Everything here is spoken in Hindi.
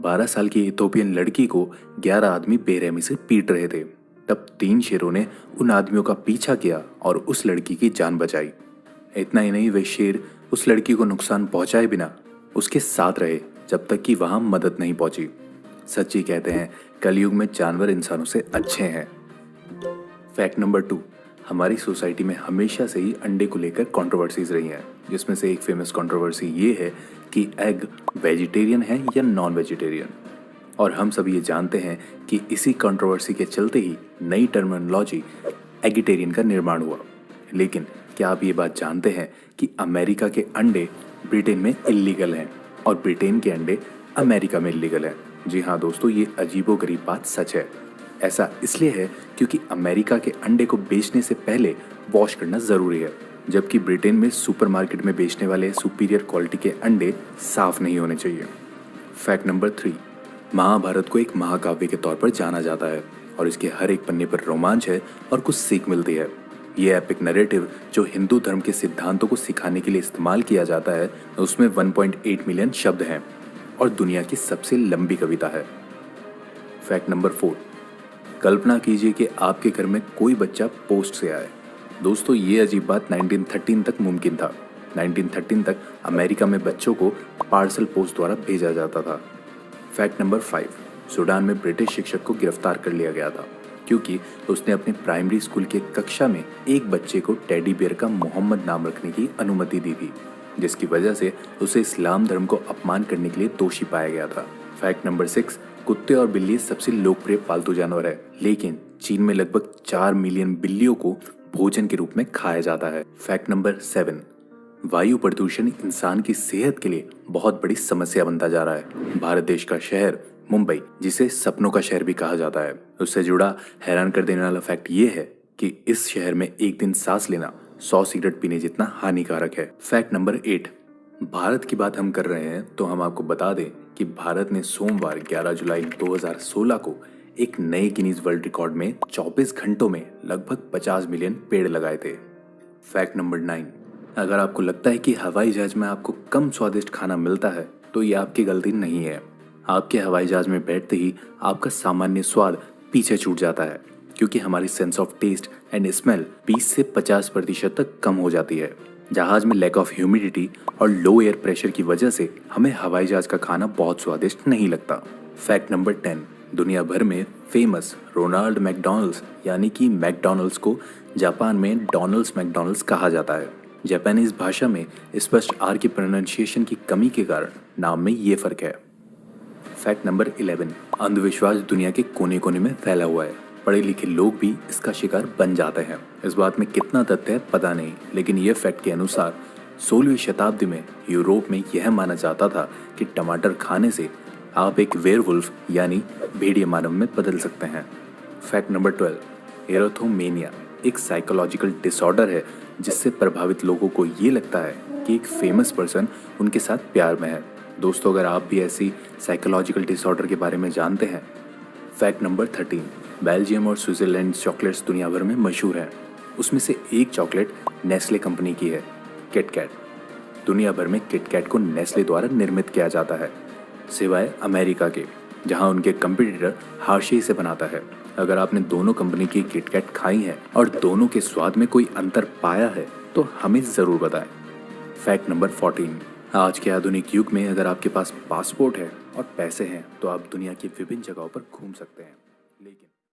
12 साल की इथोपियन लड़की को 11 आदमी बेरहमी से पीट रहे थे। तब 3 शेरों ने उन आदमियों का पीछा किया और उस लड़की की जान बचाई। इतना ही नहीं, वे शेर उस लड़की को नुकसान पहुंचाए बिना उसके साथ रहे जब तक कि वहां मदद नहीं पहुंची। सच्ची कहते हैं, कलयुग में जानवर इंसानों से अच्छे हैं। फैक्ट नंबर 2, हमारी सोसाइटी में हमेशा से ही अंडे को लेकर कंट्रोवर्सीज रही हैं, जिसमें से एक फेमस कंट्रोवर्सी ये है कि एग वेजिटेरियन है या नॉन वेजिटेरियन। और हम सब ये जानते हैं कि इसी कंट्रोवर्सी के चलते ही नई टर्मिनोलॉजी एगिटेरियन का निर्माण हुआ। लेकिन क्या आप ये बात जानते हैं कि अमेरिका के अंडे ब्रिटेन में इल्लीगल हैं और ब्रिटेन के अंडे अमेरिका में इल्लीगल हैं? जी हाँ दोस्तों, ये अजीबोगरीब बात सच है। ऐसा इसलिए है क्योंकि अमेरिका के अंडे को बेचने से पहले वॉश करना ज़रूरी है, जबकि ब्रिटेन में सुपरमार्केट में बेचने वाले सुपीरियर क्वालिटी के अंडे साफ नहीं होने चाहिए। फैक्ट नंबर 3, महाभारत को एक महाकाव्य के तौर पर जाना जाता है और इसके हर एक पन्ने पर रोमांच है और कुछ सीख मिलती है। ये एपिक नैरेटिव जो हिंदू धर्म के सिद्धांतों को सिखाने के लिए इस्तेमाल किया जाता है, उसमें 1.8 मिलियन शब्द हैं और दुनिया की सबसे लंबी कविता है। फैक्ट नंबर 4, कल्पना कीजिए कि आपके घर में कोई बच्चा पोस्ट से आए। दोस्तों, ये अजीब बात 1913 तक मुमकिन था। 1913 तक अमेरिका में बच्चों को पार्सल पोस्ट द्वारा भेजा जाता था। फैक्ट नंबर 5, सूडान में ब्रिटिश शिक्षक को गिरफ्तार कर लिया गया था क्योंकि उसने अपने प्राइमरी स्कूल के कक्षा में एक बच्चे को टेडी बियर का मोहम्मद नाम रखने की अनुमति दी थी, जिसकी वजह से उसे इस्लाम धर्म को अपमान करने के लिए दोषी पाया गया था। फैक्ट नंबर 6, कुत्ते और बिल्ली सबसे लोकप्रिय पालतू जानवर है, लेकिन चीन में लगभग 4 मिलियन बिल्लियों को भोजन के रूप में खाया जाता है। फैक्ट नंबर 7, वायु प्रदूषण इंसान की सेहत के लिए बहुत बड़ी समस्या बनता जा रहा है। भारत देश का शहर मुंबई, जिसे सपनों का शहर भी कहा जाता है, उससे जुड़ा हैरान कर देने वाला फैक्ट ये है कि इस शहर में एक दिन सांस लेना 100 सिगरेट पीने जितना हानिकारक है। फैक्ट नंबर 8, भारत की बात हम कर रहे हैं तो हम आपको बता दें कि भारत ने सोमवार 11 जुलाई 2016 को एक नए गिनीज वर्ल्ड रिकॉर्ड में 24 घंटों में लगभग 50 मिलियन पेड़ लगाए थे। फैक्ट नंबर 9, अगर आपको लगता है कि हवाई जहाज में आपको कम स्वादिष्ट खाना मिलता है तो ये आपकी गलती नहीं है। आपके हवाई जहाज में बैठते ही आपका सामान्य स्वाद पीछे छूट जाता है क्योंकि हमारी sense of taste and smell 20 से 50% तक कम हो जाती है। जहाज में लैक ऑफ ह्यूमिडिटी और लो एयर प्रेशर की वजह से हमें हवाई जहाज का खाना बहुत स्वादिष्ट नहीं लगता। फैक्ट नंबर 10, दुनिया भर में फेमस रोनाल्ड मैकडॉनल्ड्स यानी कि मैकडॉनल्ड्स को जापान में डोनाल्ड्स मैकडॉनल्ड्स कहा जाता है। जापानीज भाषा में स्पष्ट आर की प्रोनाउंसिएशन की कमी के कारण नाम में ये फर्क है। फैक्ट नंबर 11, अंधविश्वास दुनिया के कोने कोने में फैला हुआ है। पढ़े लिखे लोग भी इसका शिकार बन जाते हैं। इस बात में कितना तथ्य है पता नहीं, लेकिन यह फैक्ट के अनुसार 16वीं शताब्दी में यूरोप में यह माना जाता था कि टमाटर खाने से आप एक वेयरवुल्फ यानी भेड़िया मानव में बदल सकते हैं। फैक्ट नंबर 12, एरोथोमेनिया एक साइकोलॉजिकल डिसऑर्डर है जिससे प्रभावित लोगों को ये लगता है कि एक फेमस पर्सन उनके साथ प्यार में है। दोस्तों, अगर आप भी ऐसी साइकोलॉजिकल डिसऑर्डर के बारे में जानते हैं। फैक्ट नंबर 13, बेल्जियम और स्विट्जरलैंड चॉकलेट्स दुनिया भर में मशहूर हैं। उसमें से एक चॉकलेट नेस्ले कंपनी की है, किटकैट। दुनिया भर में किटकैट को नेस्ले द्वारा निर्मित किया जाता है, सिवाय अमेरिका के, जहां उनके कंपटीटर हार्शे से बनाता है। अगर आपने दोनों कंपनी की किटकैट खाई है और दोनों के स्वाद में कोई अंतर पाया है तो हमें ज़रूर बताएं। फैक्ट नंबर 14, आज के आधुनिक युग में अगर आपके पास पासपोर्ट है और पैसे हैं तो आप दुनिया की विभिन्न जगहों पर घूम सकते हैं, लेकिन